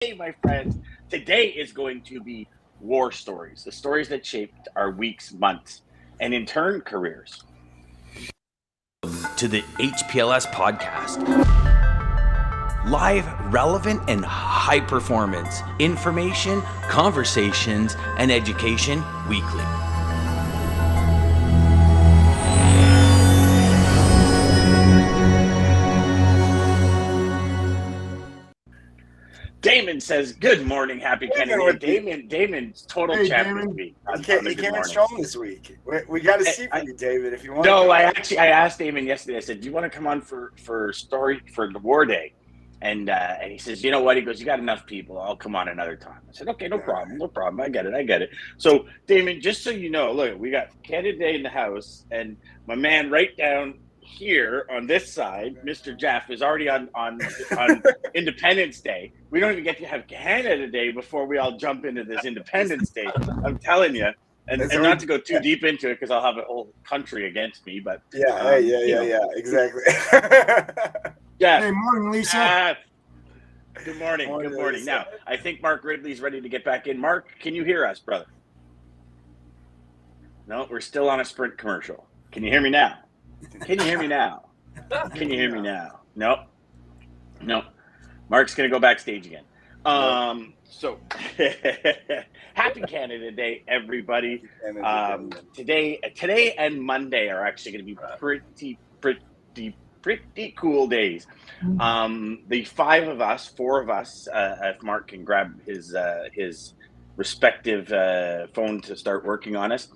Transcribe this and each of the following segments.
Hey, my friends, today is going to be war stories, the stories that shaped our weeks, months, and in turn, careers. To the HPLS podcast. Live, relevant, and high performance information, conversations, and education weekly. Daman says, "Good morning, happy Kennedy." Damon's total champion Daman. week. He came strong this week. We got to see from you, David, if you want. No, I asked Daman yesterday. I said, "Do you want to come on for the War Day?" And he says, "You know what?" He goes, "You got enough people. I'll come on another time." I said, "Okay, no problem. I get it." So, Daman, just so you know, look, we got Kennedy in the house, and my man right down here on this side, Mr. Jeff, is already on Independence Day. We don't even get to have Canada Day before we all jump into this Independence Day. I'm telling you, and not to go too deep into it because I'll have a whole country against me. But yeah, exactly. Yeah. Hey, morning, Lisa. Good morning. Good morning. Now, I think Mark Ridley's ready to get back in. Mark, can you hear us, brother? No, we're still on a Sprint commercial. Can you hear me now? Nope. Mark's going to go backstage again. So happy Canada Day, everybody. Today and Monday are actually going to be pretty cool days. The four of us, if Mark can grab his respective phone to start working on us,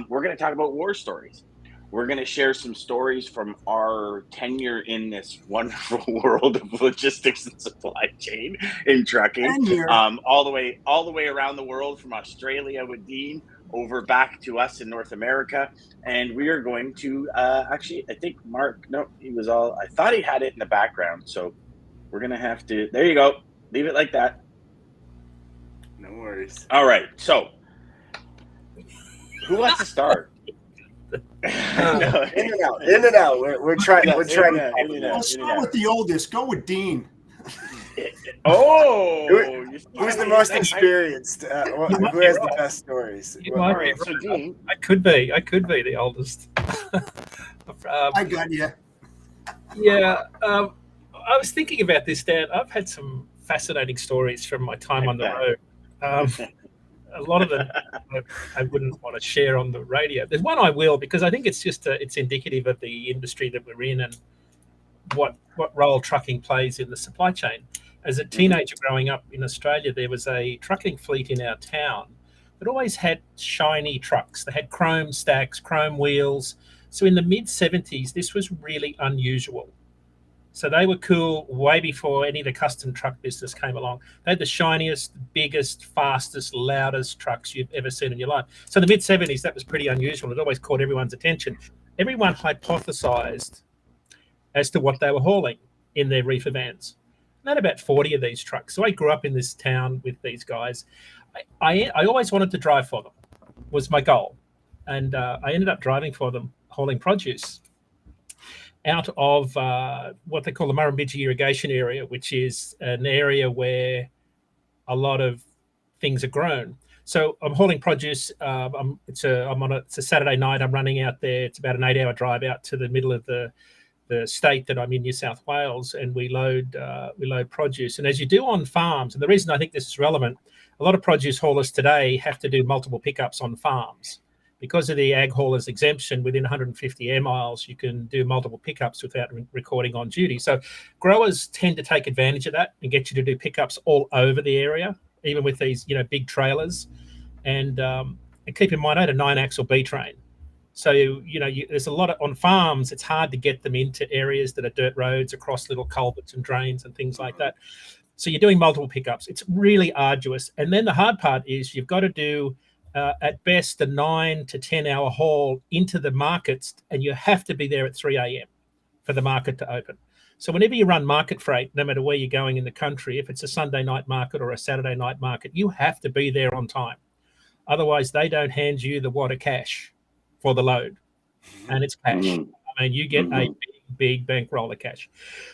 we're going to talk about war stories. We're going to share some stories from our tenure in this wonderful world of logistics and supply chain in trucking, all the way around the world, from Australia with Dean over back to us in North America. And we are going to actually, I think Mark, no, I thought he had it in the background. So we're going to have to, there you go. Leave it like that. No worries. All right. So who wants to start? In and out. We're trying. We'll start with the oldest. Go with Dean. Who's the most experienced? Who has the best stories? So Dean, I could be the oldest. I got you. Yeah, I was thinking about this, Dad. I've had some fascinating stories from my time on the road. A lot of them I wouldn't want to share on the radio. There's one I will, because I think it's just it's indicative of the industry that we're in and what role trucking plays in the supply chain. As a teenager growing up in Australia, there was a trucking fleet in our town that always had shiny trucks. They had chrome stacks, chrome wheels. So in the mid-70s, this was really unusual. So they were cool way before any of the custom truck business came along. They had the shiniest, biggest, fastest, loudest trucks you've ever seen in your life. So in the mid-70s, that was pretty unusual. It always caught everyone's attention. Everyone hypothesized as to what they were hauling in their reefer vans. And they had about 40 of these trucks. So I grew up in this town with these guys. I always wanted to drive for them, was my goal. And I ended up driving for them, hauling produce out of what they call the Murrumbidgee irrigation area, which is an area where a lot of things are grown. So I'm hauling produce. It's a Saturday night. I'm running out there. It's about an 8-hour drive out to the middle of the state that I'm in, New South Wales, and we load produce. And as you do on farms, and the reason I think this is relevant, a lot of produce haulers today have to do multiple pickups on farms. Because of the ag hauler's exemption, within 150 air miles, you can do multiple pickups without recording on duty. So growers tend to take advantage of that and get you to do pickups all over the area, even with these, big trailers. And keep in mind, I had a 9-axle B train. So, there's a lot on farms. It's hard to get them into areas that are dirt roads across little culverts and drains and things like that. So you're doing multiple pickups. It's really arduous. And then the hard part is you've got to do at best a 9 to 10 hour haul into the markets, and you have to be there at 3 a.m. for the market to open. So whenever you run market freight, no matter where you're going in the country, if it's a Sunday night market or a Saturday night market, you have to be there on time. Otherwise, they don't hand you the wad of cash for the load, and it's cash. I mean, you get a big big bankroll of cash.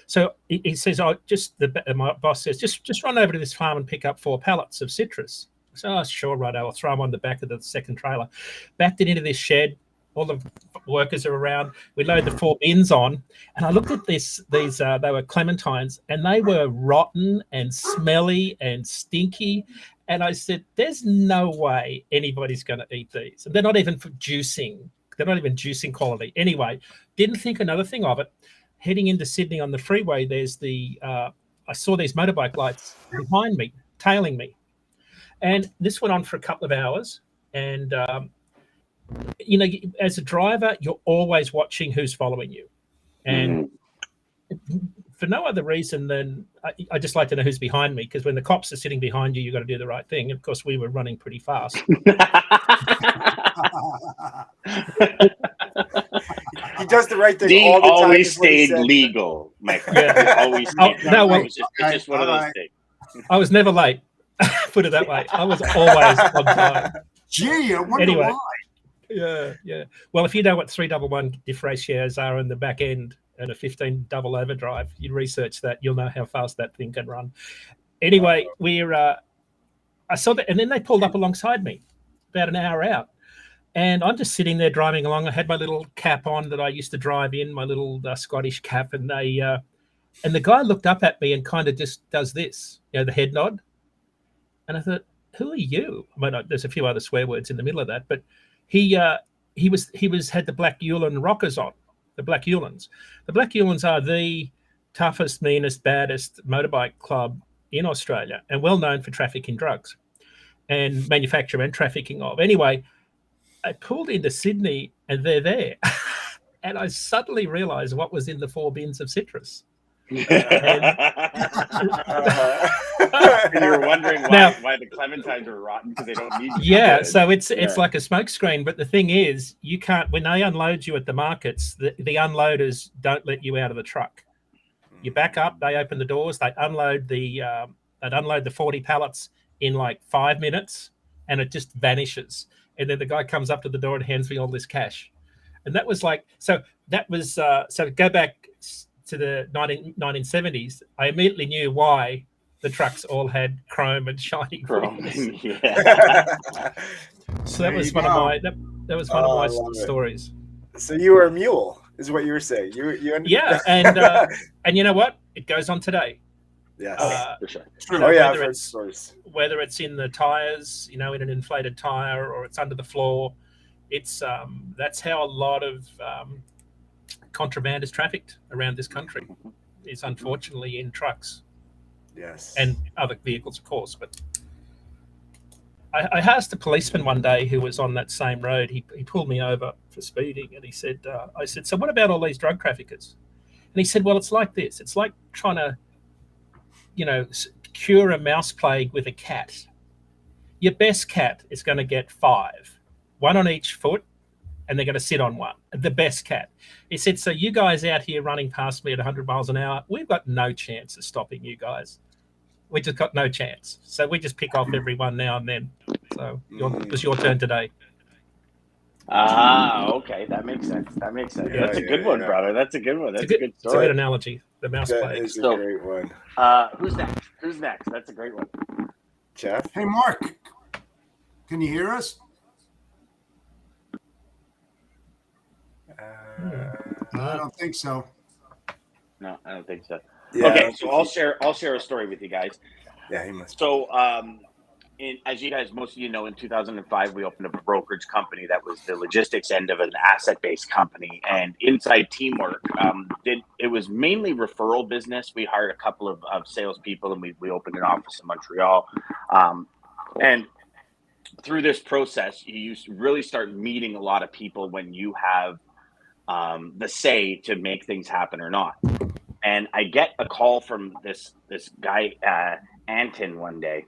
So he says, my boss says, just run over to this farm and pick up 4 pallets of citrus. So, oh, sure, right, I'll throw them on the back of the second trailer. Backed it into this shed. All the workers are around. We load the 4 bins on, and I looked at these. They were clementines, and they were rotten and smelly and stinky. And I said, "There's no way anybody's going to eat these. And they're not even for juicing. They're not even juicing quality." Anyway, didn't think another thing of it. Heading into Sydney on the freeway, there's I saw these motorbike lights behind me, tailing me, and this went on for a couple of hours, and. As a driver, you're always watching who's following you. And for no other reason than I just like to know who's behind me, because when the cops are sitting behind you, you've got to do the right thing. Of course, we were running pretty fast. He does the right thing. Dean all the time, always stayed legal, my friend. Yeah. Always stayed it's just one of those things. I was never late. Put it that way. I was always on time. Gee, I wonder why. Yeah. Well, if you know what 311 diff ratios are in the back end and a 15 double overdrive, you research that, you'll know how fast that thing can run. Anyway, I saw that, and then they pulled up alongside me about an hour out. And I'm just sitting there driving along. I had my little cap on that I used to drive in, my little Scottish cap, and and the guy looked up at me and kind of just does this, the head nod. And I thought, who are you? I mean, there's a few other swear words in the middle of that, but he had the Black Ulan rockers on, the Black Ulans. The Black Ulans are the toughest, meanest, baddest motorbike club in Australia, and well known for trafficking drugs and manufacture and trafficking of. Anyway, I pulled into Sydney and they're there. And I suddenly realized what was in the 4 bins of citrus. And you were wondering why the clementines were rotten, because they don't need to. Yeah, so it's like a smoke screen. But the thing is, you can't, when they unload you at the markets, the unloaders don't let you out of the truck. You back up, they open the doors, they unload the 40 pallets in like 5 minutes, and it just vanishes. And then the guy comes up to the door and hands me all this cash. And that was like, so go back to the 1970s, I immediately knew why the trucks all had chrome and shiny chrome. Yeah. So that was one of my stories. So you were a mule, is what you were saying. Yeah, and you know what? It goes on today. Yes, for sure. Whether it's in the tires, in an inflated tire, or it's under the floor, it's that's how a lot of contraband is trafficked around this country, is unfortunately in trucks. Yes. And other vehicles, of course. But I asked a policeman one day who was on that same road. He pulled me over for speeding, and he said, I said, "So what about all these drug traffickers?" And he said, "Well, it's like this. It's like trying to, cure a mouse plague with a cat. Your best cat is going to get 5, 1 on each foot, and they're going to sit on one. The best cat." He said, "So you guys out here running past me at 100 miles an hour, we've got no chance of stopping you guys. We just got no chance. So we just pick off everyone now and then. So it was your turn today." Okay. That makes sense. Yeah, that's a good one, brother. That's a good one. That's a good story. It's a good analogy. The mouse plague. It's a great one. Who's next? That's a great one. Jeff? Hey, Mark. Can you hear us? I don't think so. No, I don't think so. Yeah, okay, so I'll share a story with you guys. Yeah, he must. So, as you guys, most of you know, in 2005, we opened up a brokerage company that was the logistics end of an asset-based company. And inside teamwork, it was mainly referral business. We hired a couple of salespeople, and we opened an office in Montreal. And through this process, you really start meeting a lot of people when you have the say to make things happen or not. And I get a call from this guy, Anton, one day.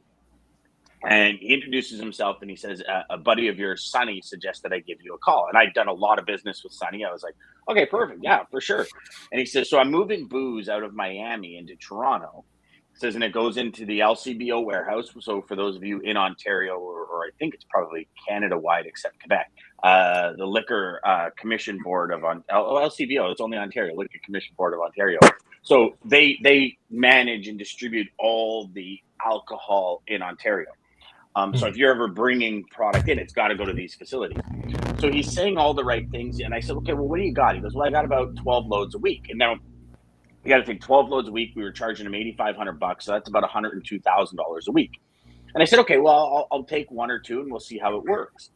And he introduces himself and he says, a buddy of yours, Sonny, suggested I give you a call. And I'd done a lot of business with Sonny. I was like, okay, perfect. Yeah, for sure. And he says, so I'm moving booze out of Miami into Toronto. He says, and it goes into the LCBO warehouse. So for those of you in Ontario or I think it's probably Canada-wide except Quebec. The Liquor Commission Board of LCBO, it's only Ontario, Liquor Commission Board of Ontario. So they manage and distribute all the alcohol in Ontario. So if you're ever bringing product in, it's got to go to these facilities. So he's saying all the right things. And I said, okay, well, what do you got? He goes, well, I got about 12 loads a week. And now you got to think 12 loads a week. We were charging him $8,500. So that's about $102,000 a week. And I said, okay, well, I'll take one or two and we'll see how it works.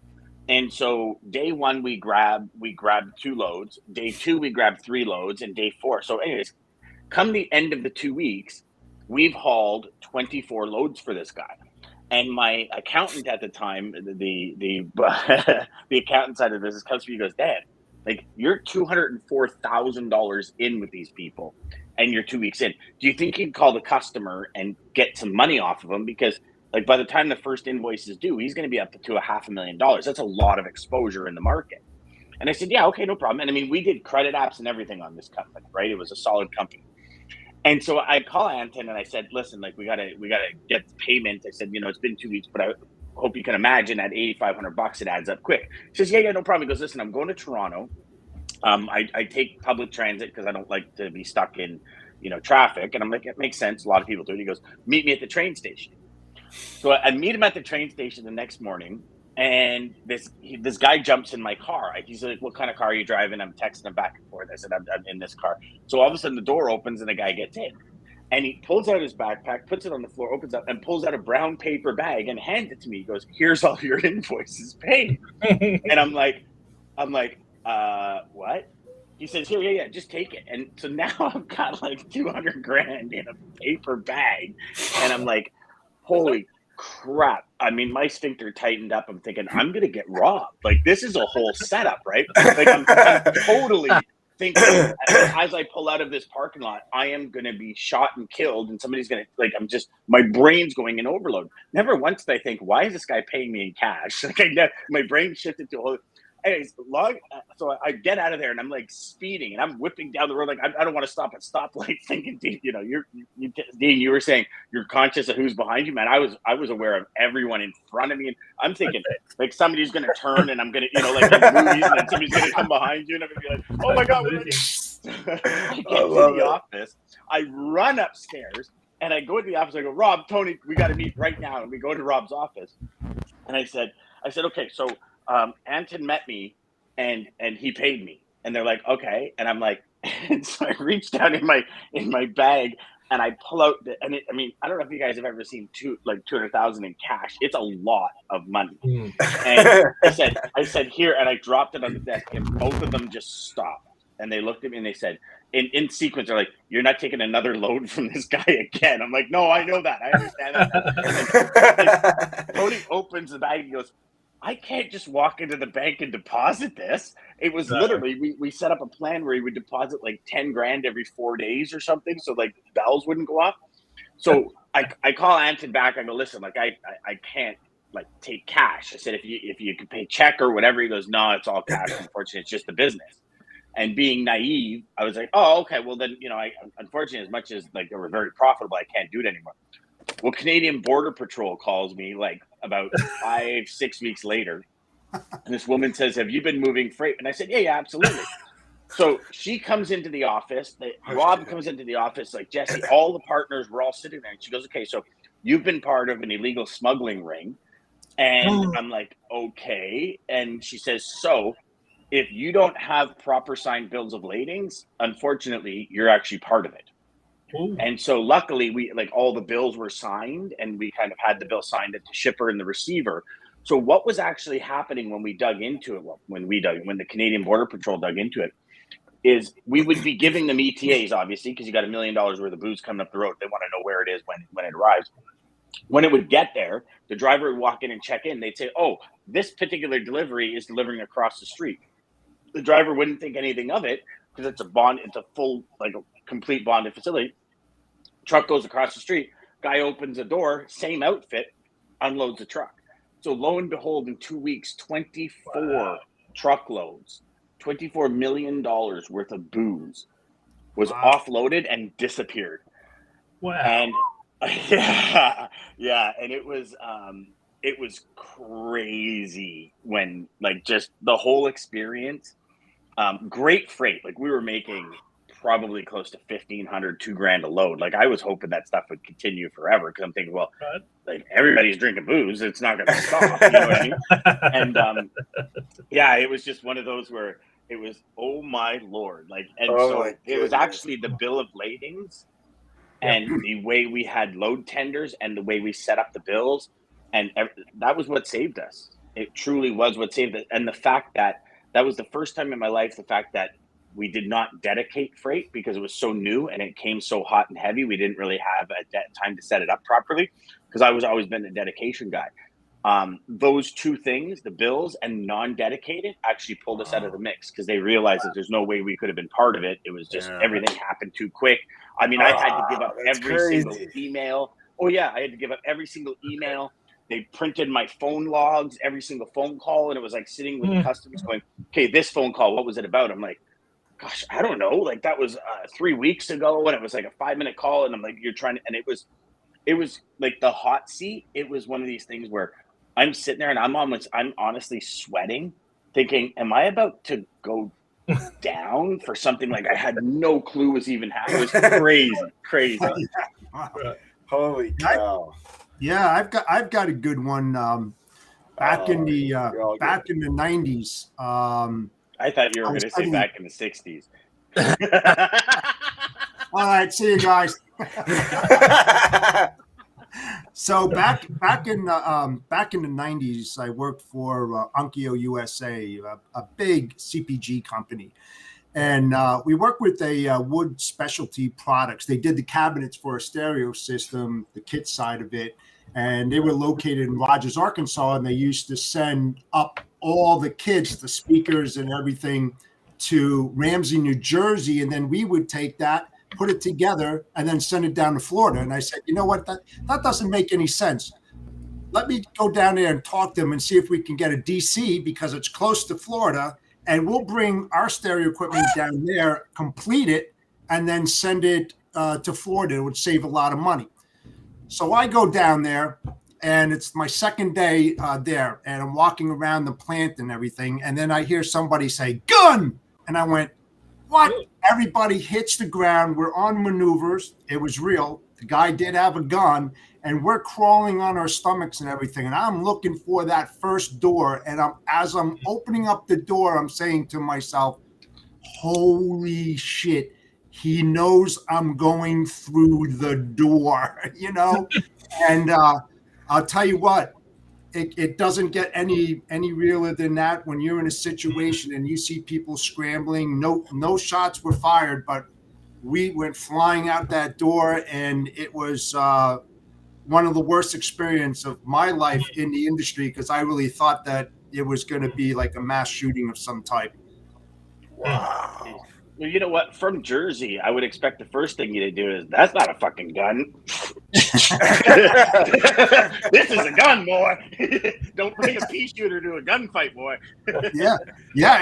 And so day one, we grabbed 2 loads. Day 2, we grabbed 3 loads, and day 4. So anyways, come the end of the 2 weeks, we've hauled 24 loads for this guy. And my accountant at the time, the accountant side of the business comes to me and goes, Dad, like, you're $204,000 in with these people and you're 2 weeks in. Do you think you'd call the customer and get some money off of them? Because like by the time the first invoice is due, he's going to be up to $500,000. That's a lot of exposure in the market. And I said, yeah, okay, no problem. And I mean, we did credit apps and everything on this company, right? It was a solid company. And so I call Anton and I said, listen, like we gotta get the payment. I said, it's been 2 weeks, but I hope you can imagine at $8,500, it adds up quick. He says, yeah, no problem. He goes, listen, I'm going to Toronto. I take public transit because I don't like to be stuck in, traffic. And I'm like, it makes sense. A lot of people do it. He goes, meet me at the train station. So I meet him at the train station the next morning. And this guy jumps in my car. He's like, what kind of car are you driving? I'm texting him back and forth. I said, I'm in this car. So all of a sudden the door opens and the guy gets in. And he pulls out his backpack, puts it on the floor, opens up, and pulls out a brown paper bag and hands it to me. He goes, here's all your invoices paid. And I'm like, what? He says, here, yeah, just take it. And so now I've got like $200,000 in a paper bag. And I'm like, holy crap. I mean, my sphincter tightened up. I'm thinking, I'm going to get robbed. Like, this is a whole setup, right? Like, I'm totally thinking, as I pull out of this parking lot, I am going to be shot and killed, and somebody's going to, like, my brain's going in overload. Never once did I think, why is this guy paying me in cash? Like, my brain shifted to a whole. Anyways, so I get out of there and I'm like speeding and I'm whipping down the road. Like, I don't want to stop at stoplight thinking, Dean, Dean, you were saying you're conscious of who's behind you, man. I was aware of everyone in front of me. And I'm thinking like somebody's going to turn and I'm going to, like in movies, and then somebody's going to come behind you and I'm going to be like, oh my God. I get to the office. I run upstairs and I go to the office. I go, Rob, Tony, we got to meet right now. And we go to Rob's office. And I said, okay, so Anton met me and he paid me. And they're like, okay. And I'm like, and so I reached down in my bag and I pull out I don't know if you guys have ever seen $200,000 in cash. It's a lot of money. And I said here, and I dropped it on the desk and both of them just stopped. And they looked at me and they said, in sequence, they're like, you're not taking another load from this guy again. I'm like, no, I know that. I understand that. Tony opens the bag and goes, I can't just walk into the bank and deposit this. It was literally, we set up a plan where he would deposit like $10,000 every 4 days or something. So like bells wouldn't go off. So I call Anton back. I go, listen, like I can't like take cash. I said, if you could pay check or whatever. He goes, no, it's all cash. Unfortunately, it's just the business. And being naive, I was like, oh, okay. Well then, unfortunately, as much as like they were very profitable, I can't do it anymore. Well, Canadian Border Patrol calls me like about 5-6 weeks later. And this woman says, have you been moving freight? And I said, yeah, absolutely. So she comes into the office. Rob comes into the office, like Jesse, all the partners were all sitting there. And she goes, okay, so you've been part of an illegal smuggling ring. And I'm like, okay. And she says, so if you don't have proper signed bills of ladings, unfortunately, you're actually part of it. Ooh. And so luckily we like all the bills were signed and we kind of had the bill signed at the shipper and the receiver. So what was actually happening when we dug into it, when the Canadian Border Patrol dug into it, is we would be giving them ETAs, obviously, because you got $1 million worth of booze coming up the road. They want to know where it is when it arrives. When it would get there, the driver would walk in and check in. They'd say, oh, this particular delivery is delivering across the street. The driver wouldn't think anything of it because it's a full, like a complete bonded facility. Truck goes across the street. Guy opens the door, same outfit, unloads the truck. So lo and behold, in 2 weeks, 24 truckloads, $24 million worth of booze was offloaded and disappeared. Wow. And yeah, and it was it was crazy when, like, just the whole experience. Great freight. Like, we were making probably close to $1,500, $2,000 a load. Like, I was hoping that stuff would continue forever, because I'm thinking, well, like, everybody's drinking booze, it's not going to stop. You know what I mean? And yeah, it was just one of those where it was, oh my Lord. Like, and it was actually the bill of ladings and the way we had load tenders and the way we set up the bills, and that was what saved us. It truly was what saved us. And the fact that was the first time in my life, the fact that we did not dedicate freight because it was so new and it came so hot and heavy. We didn't really have time to set it up properly, because I was always been a dedication guy. Those two things, the bills and non-dedicated, actually pulled us out of the mix, because they realized that there's no way we could have been part of it. It was just everything happened too quick. I mean, I had to give up every single email. Oh yeah, I had to give up every single email. They printed my phone logs, every single phone call, and it was like sitting with the customers going, okay, this phone call, what was it about? I'm like, gosh, I don't know. Like, that was 3 weeks ago, and it was like a 5-minute call, and I'm like, you're trying to, and it was like the hot seat. It was one of these things where I'm sitting there and I'm honestly sweating, thinking, am I about to go down for something? Like, I had no clue was even happening. It was crazy. Holy cow. Yeah, I've got a good one. Back in the 90s. I thought you were going to say back in the 60s. All right, see you guys. So back in the 90s, I worked for Onkyo USA, a big CPG company, and we worked with a wood specialty products. They did the cabinets for a stereo system, the kit side of it, and they were located in Rogers, Arkansas, and they used to send up all the kits, the speakers and everything, to Ramsey, New Jersey, and then we would take that, put it together, and then send it down to Florida. And I said, you know what, that doesn't make any sense. Let me go down there and talk to them and see if we can get a DC, because it's close to Florida, and we'll bring our stereo equipment down there, complete it, and then send it to Florida. It would save a lot of money. So I go down there, and it's my second day there, and I'm walking around the plant and everything, and then I hear somebody say, gun! And I went, what? Everybody hits the ground. We're on maneuvers. It was real. The guy did have a gun, and we're crawling on our stomachs and everything. And I'm looking for that first door. And as I'm opening up the door, I'm saying to myself, holy shit, he knows I'm going through the door, you know? And I'll tell you what, it doesn't get any realer than that when you're in a situation and you see people scrambling. No shots were fired, but we went flying out that door, and it was one of the worst experience of my life in the industry, because I really thought that it was going to be like a mass shooting of some type. Wow. Well, you know what? From Jersey, I would expect the first thing you to do is, that's not a fucking gun. This is a gun, boy. Don't bring a pea shooter to a gunfight, boy. Yeah,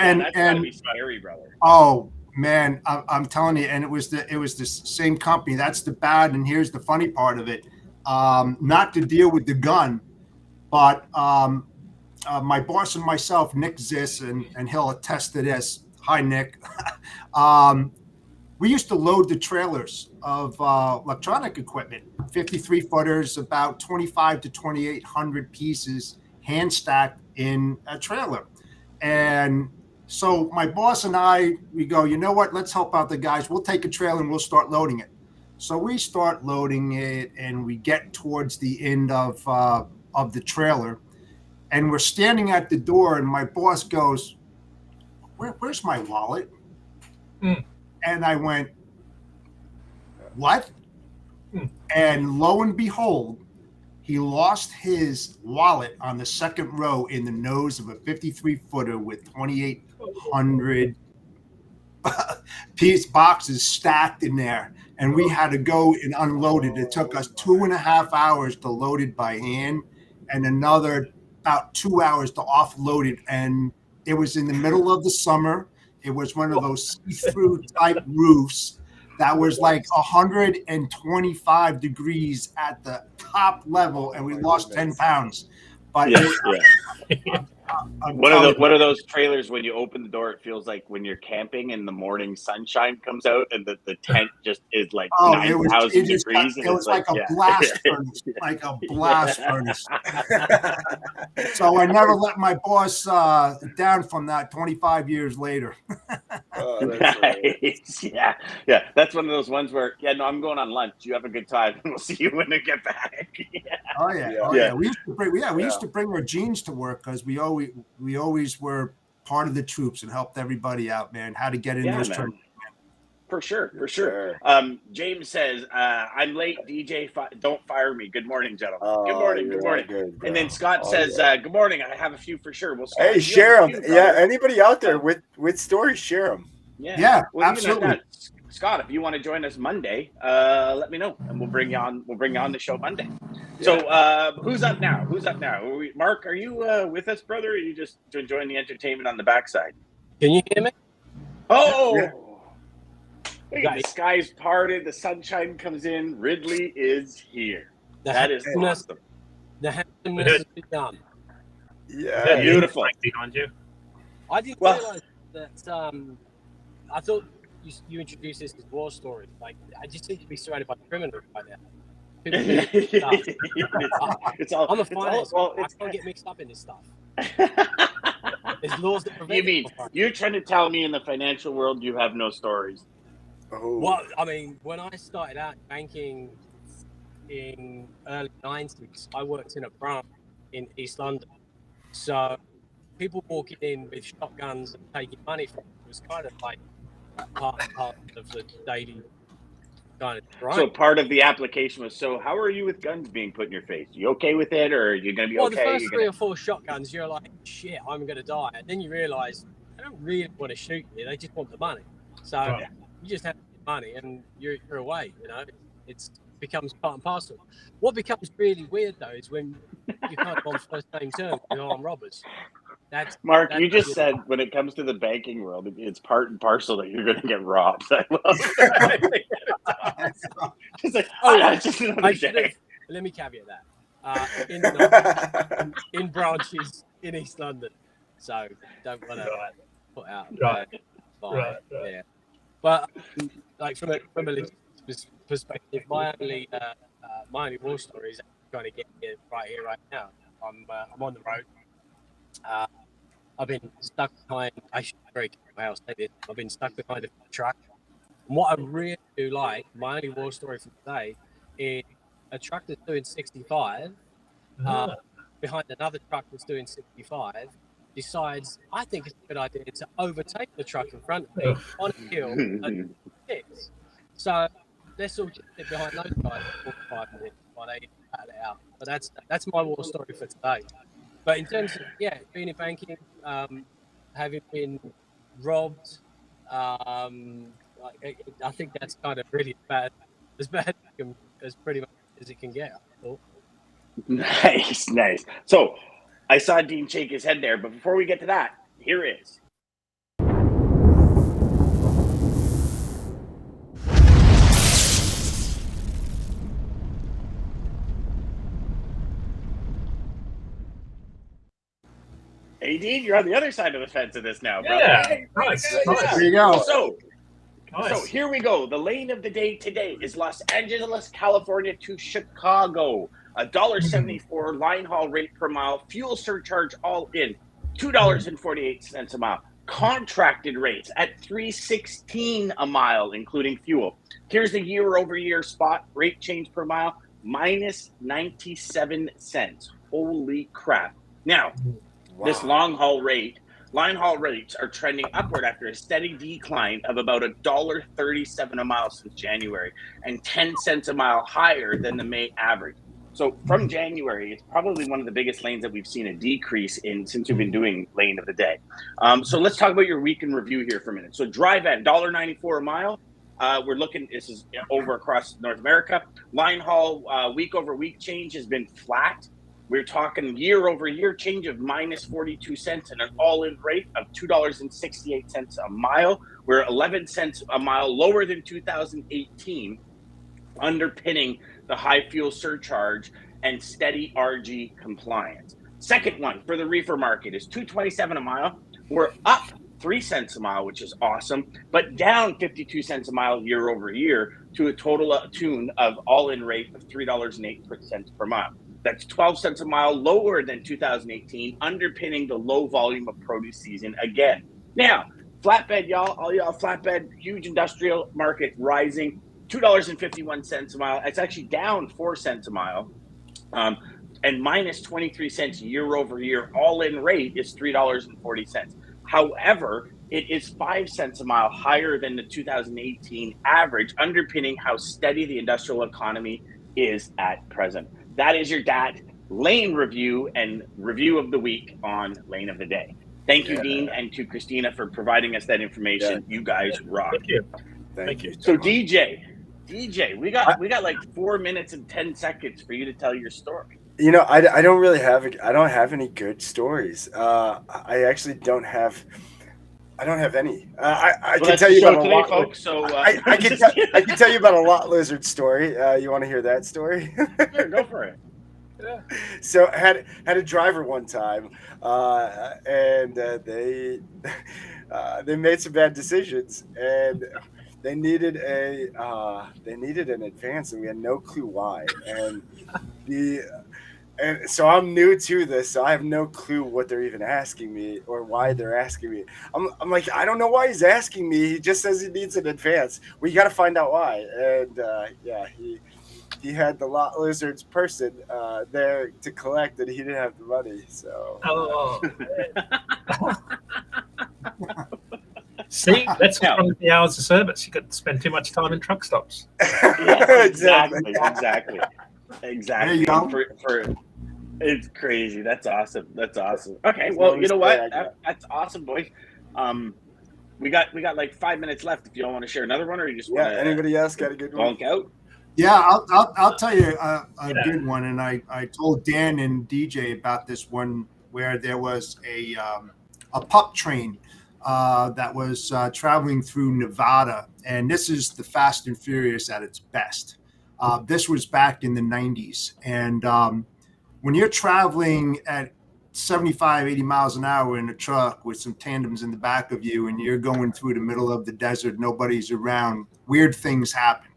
and that's gotta be scary, brother. Oh man, I'm telling you, and it was the same company. That's the bad, and here's the funny part of it. Not to deal with the gun, but my boss and myself, Nick Ziss, and he'll attest to this. Hi, Nick. We used to load the trailers of electronic equipment, 53 footers, about 25 to 2,800 pieces, hand stacked in a trailer. And so my boss and I, we go, you know what, let's help out the guys. We'll take a trailer and we'll start loading it. So we start loading it, and we get towards the end of the trailer, and we're standing at the door, and my boss goes, where's my wallet? And I went, what? And lo and behold, he lost his wallet on the second row in the nose of a 53-footer with 2,800 piece boxes stacked in there. And we had to go and unload it. It took us 2.5 hours to load it by hand, and another about 2 hours to offload it. And it was in the middle of the summer. It was one of those see-through type roofs that was like 125 degrees at the top level, and we lost 10 pounds. But One of those trailers, when you open the door, it feels like when you're camping and the morning sunshine comes out and the tent just is like 9,000 degrees. It was like a blast furnace, like a blast furnace. So I never let my boss down from that 25 years later. Nice. Yeah. That's one of those ones where, I'm going on lunch. You have a good time, and we'll see you when I get back. Oh yeah. We used to bring our jeans to work because we always were part of the troops and helped everybody out, man. How to get in those tournaments. For sure. James says, I'm late, DJ. Don't fire me. Good morning, gentlemen. Good morning. Good, and then Scott says, good morning. I have a few for sure. Well, Scott, hey, share them. Anybody out there with stories, share them. Yeah, absolutely. Scott, if you want to join us Monday, let me know, and we'll bring you on. We'll bring you on the show Monday. So, who's up now? Mark, are you with us, brother? Or are you just enjoying the entertainment on the backside? Can you hear me? Oh, the sky's parted. The sunshine comes in. Ridley is here. That is awesome. The handsomeness is done. Yeah, beautiful. Behind you. I didn't realize that. I thought you introduced this as war story. Like, I just seem to be surrounded by criminals right now. I'm a finance guy. I can't get mixed up in this stuff. There's laws that prevent. You mean you're trying to tell me in the financial world you have no stories? Oh. Well, I mean, when I started out banking in early 90s, I worked in a branch in East London. So people walking in with shotguns and taking money from it was kind of like part of the daily kind of grind. So part of the application was, so how are you with guns being put in your face? You okay with it, or are you going to be okay? Well, the first 3 or 4 shotguns, you're like, shit, I'm going to die. And then you realize they don't really want to shoot you. They just want the money. So you just have money and you're away, you know. It becomes part and parcel. What becomes really weird, though, is when you kind of on first name terms with armed robbers. Mark, you just said when it comes to the banking world, it's part and parcel that you're going to get robbed. I love it. It's like, just another day. Let me caveat that. In branches in East London. So don't want to put out. Right. Yeah. But like from a perspective, my only war story is trying to get here right now. I'm on the road. I've been stuck behind. I should very careful say this. I've been stuck behind a truck. And what I really do like, my only war story for today, is a truck that's doing 65 behind another truck that's doing 65. Decides, I think it's a good idea to overtake the truck in front of me on a hill and 6. So let's all just sit behind those guys for 45 minutes while they battle it out. But that's my war story for today. But in terms of being in banking, having been robbed, I think that's kind of really bad as pretty much as it can get. I thought. Nice. So I saw Dean shake his head there, but before we get to that, here is. Hey, Dean, you're on the other side of the fence of this now, brother. Yeah, nice. There you go. So here we go. The lane of the day today is Los Angeles, California to Chicago. $1.74 line haul rate per mile. Fuel surcharge all in. $2.48 a mile. Contracted rates at $3.16 a mile, including fuel. Here's the year-over-year spot rate change per mile, minus 97 cents. Holy crap. Now, this line haul rates are trending upward after a steady decline of about $1.37 a mile since January and 10 cents a mile higher than the May average. So from January, it's probably one of the biggest lanes that we've seen a decrease in since we've been doing lane of the day. So let's talk about your week in review here for a minute. So dry van, $1.94 a mile. We're looking, this is over across North America. Line haul week over week change has been flat. We're talking year over year change of minus 42 cents and an all-in rate of $2.68 a mile. We're 11 cents a mile lower than 2018, underpinning the high fuel surcharge and steady RG compliance. Second one for the reefer market is $2.27 a mile. We're up 3 cents a mile, which is awesome, but down 52 cents a mile year over year to a total tune of all-in rate of $3.08 per mile. That's 12 cents a mile lower than 2018, underpinning the low volume of produce season again. Now, flatbed, y'all, all y'all flatbed, huge industrial market rising, $2.51 a mile. It's actually down 4 cents a mile. And minus 23 cents year over year, all-in rate is $3.40. However, it is 5 cents a mile higher than the 2018 average, underpinning how steady the industrial economy is at present. That is your DAT lane review and review of the week on Lane of the Day. Thank you, Dean, and to Christina for providing us that information. You guys rock. Thank you. Thank you. So DJ, we got like 4 minutes and 10 seconds for you to tell your story. You know, I don't really have I don't have any good stories. I actually don't have. I don't have any. I can tell you about a lot, folks. So I can tell you about a lot lizard story. You want to hear that story? Sure, go for it. Yeah. So had a driver one time, and they made some bad decisions, and they needed an advance, and we had no clue why. And so I'm new to this, so I have no clue what they're even asking me or why they're asking me. I'm like, I don't know why he's asking me. He just says he needs an advance. Well, you got to find out why. And he had the lot lizards person there to collect, and he didn't have the money. So. See, that's what's wrong with the hours of service. You got to spend too much time in truck stops. Yeah, exactly. There you go. It's crazy. That's awesome. Okay, well, you know what? That's awesome, boys. We got like 5 minutes left. If you all want to share another one, or you just want to. Anybody else got a good one? Out? Yeah, I'll tell you a good one. And I told Dan and DJ about this one where there was a pup train that was traveling through Nevada, and this is the Fast and Furious at its best. This was back in the 90s. And when you're traveling at 75, 80 miles an hour in a truck with some tandems in the back of you, and you're going through the middle of the desert, nobody's around, weird things happen.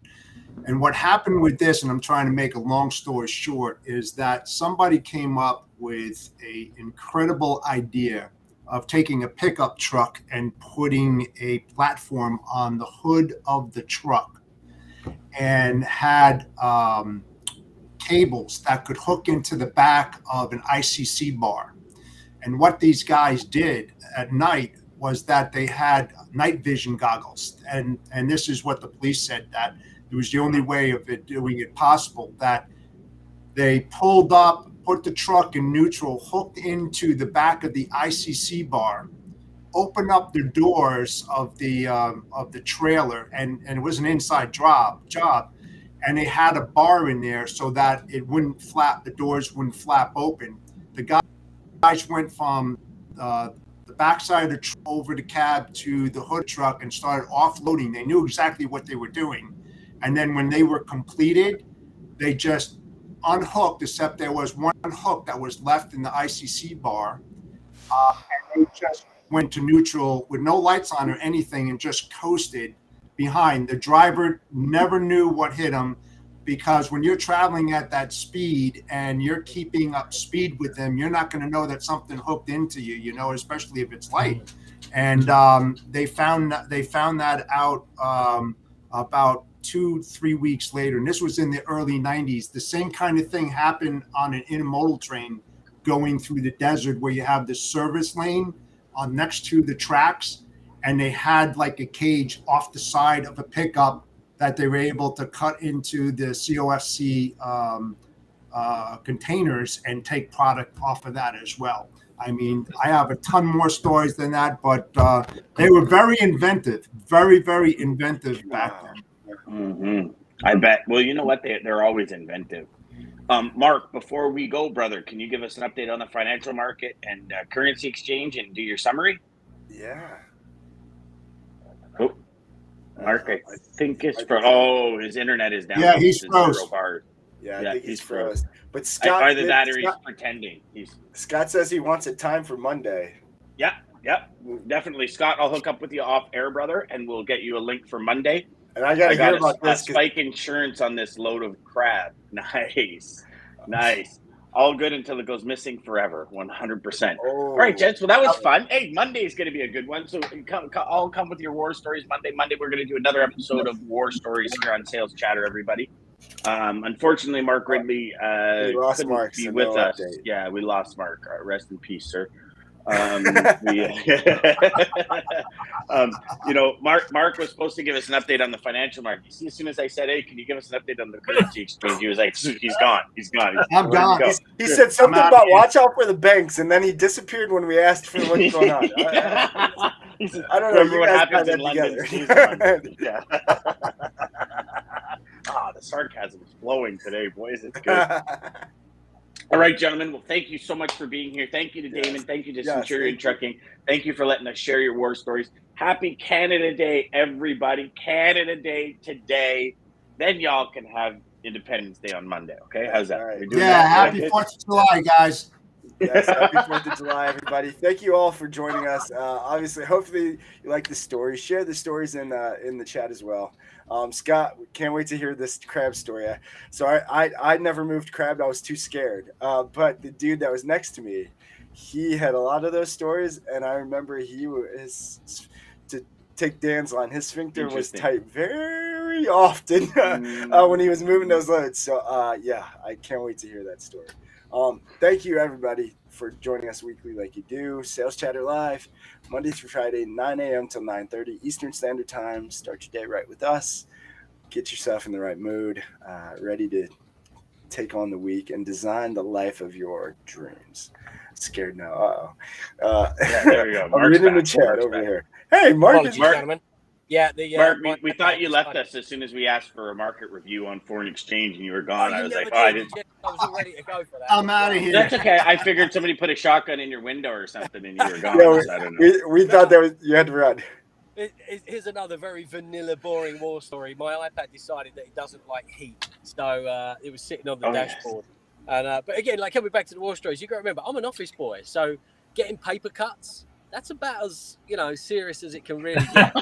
And what happened with this, and I'm trying to make a long story short, is that somebody came up with an incredible idea of taking a pickup truck and putting a platform on the hood of the truck, and had cables that could hook into the back of an ICC bar. And what these guys did at night was that they had night vision goggles. And this is what the police said, that it was the only way of doing it possible, that they pulled up, put the truck in neutral, hooked into the back of the ICC bar, open up the doors of the trailer, and it was an inside job, and they had a bar in there so that it wouldn't flap, the doors wouldn't flap open. The guys went from the backside of the truck over the cab to the hood truck and started offloading. They knew exactly what they were doing, and then when they were completed, they just unhooked, except there was one hook that was left in the ICC bar, and they just went to neutral with no lights on or anything and just coasted behind. The driver never knew what hit him, because when you're traveling at that speed and you're keeping up speed with them, you're not going to know that something hooked into you, especially if it's light. And they found that out about 2-3 weeks later. And this was in the early 90s. The same kind of thing happened on an intermodal train going through the desert, where you have the service lane next to the tracks, and they had like a cage off the side of a pickup that they were able to cut into the COFC containers and take product off of that as well. I mean, I have a ton more stories than that, but they were very inventive, very, very inventive back then. Mm-hmm. I bet. Well, you know what? They're always inventive. Mark, before we go, brother, can you give us an update on the financial market and currency exchange and do your summary? Yeah. Oh, Mark, I think it's his internet is down. Yeah, he's froze. Yeah, I think he's froze. But Scott, either that or he's pretending. Scott says he wants a time for Monday. Yeah, definitely. Scott, I'll hook up with you off air, brother, and we'll get you a link for Monday. And I got to hear about this. Spike insurance on this load of crab. Nice. All good until it goes missing forever. 100%. All right, gents. Well, that was fun. Hey, Monday is going to be a good one. So I'll come with your war stories Monday. Monday, we're going to do another episode of War Stories here on Sales Chatter, everybody. Unfortunately, Mark Ridley couldn't be with us. Update. Yeah, we lost Mark. Rest in peace, sir. Mark was supposed to give us an update on the financial market. You see, as soon as I said, "Hey, can you give us an update on the currency exchange?" He was like, "He's gone. I'm gone." He said something about watch out for the banks, and then he disappeared when we asked for what's going on. I don't know. Remember what happens in London? Yeah. The sarcasm is flowing today, boys. It's good. All right, gentlemen. Well, thank you so much for being here. Thank you to Daman. Thank you to Centurion Trucking. Thank you for letting us share your war stories. Happy Canada Day, everybody. Canada Day today. Then y'all can have Independence Day on Monday. Okay? How's that? Right. Happy 4th of July, guys. Yes, happy 4th of July, everybody. Thank you all for joining us. Obviously, hopefully you like the story. Share the stories in the chat as well. Scott, can't wait to hear this crab story. I never moved crab. I was too scared. But the dude that was next to me, he had a lot of those stories, and I remember to take Dan's line, his sphincter was tight very often when he was moving those loads. So I can't wait to hear that story. Thank you, everybody, for joining us weekly like you do. Sales Chatter Live, Monday through Friday, 9 a.m. till 9:30 Eastern Standard Time. Start your day right with us. Get yourself in the right mood, ready to take on the week and design the life of your dreams. Scared now. There you go. I'm reading the chat over here. Hey, Mark. Gentlemen. Yeah, Mark, we thought you left us as soon as we asked for a market review on foreign exchange, and you were gone. I was like, I didn't. I was all ready to go for that. I'm out of here. That's okay. I figured somebody put a shotgun in your window or something, and you were gone. I don't know. We thought you had to run. Here's another very vanilla, boring war story. My iPad decided that it doesn't like heat, so it was sitting on the dashboard. And but again, like coming back to the war stories, you got to remember, I'm an office boy, so getting paper cuts. That's about as serious as it can really get.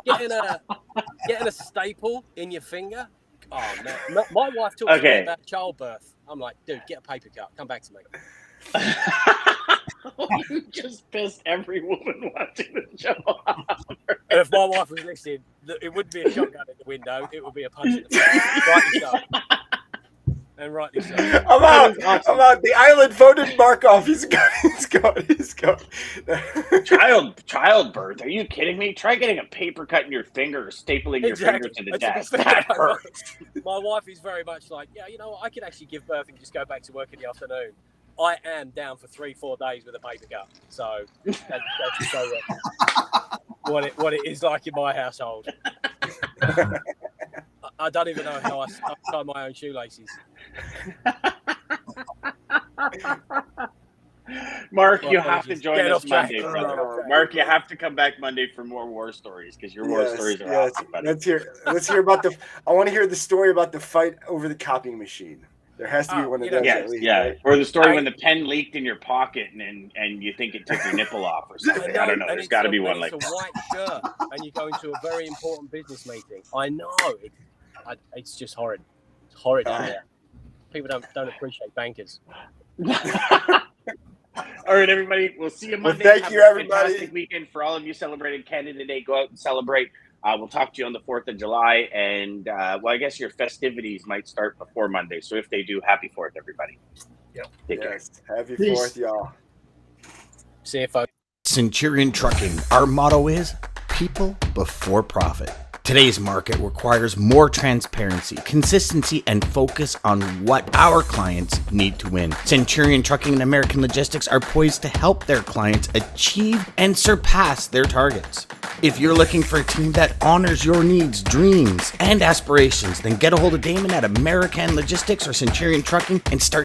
Getting a staple in your finger. Oh man, my wife talks to me about childbirth. I'm like, dude, get a paper cut. Come back to me. You just pissed every woman watching the show. And if my wife was listening, it wouldn't be a shotgun in the window. It would be a punch in the face. Rightly so. And rightly so. I'm out. The island voted Mark off. He's gone. Childbirth? Are you kidding me? Try getting a paper cut in your finger or stapling your finger to the desk. That hurts. My wife is very much like, I could actually give birth and just go back to work in the afternoon. I am down for 3-4 days with a paper cut. So that's so what it is like in my household. I don't even know how I tie my own shoelaces. Mark, you have to join us Monday, brother. Mark, you have to come back Monday for more war stories because your war stories are awesome. Let's hear about I want to hear the story about the fight over the copying machine. There has to be one of those. Right? Or the story when the pen leaked in your pocket and you think it took your nipple off or something. I don't know. There's got to be one like that. It's a white shirt and you go into a very important business meeting. I know. It's just horrid. It's horrid out there. People don't appreciate bankers. All right, everybody. We'll see you Monday. Well, thank you, everybody. Fantastic weekend for all of you celebrating Canada Day. Go out and celebrate. We'll talk to you on the 4th of July. And, I guess your festivities might start before Monday. So if they do, happy 4th, everybody. Yep. Take care. Happy 4th, y'all. See you, folks. Centurion Trucking. Our motto is people before profit. Today's market requires more transparency, consistency, and focus on what our clients need to win. Centurion Trucking and American Logistics are poised to help their clients achieve and surpass their targets. If you're looking for a team that honors your needs, dreams, and aspirations, then get a hold of Daman at American Logistics or Centurion Trucking and start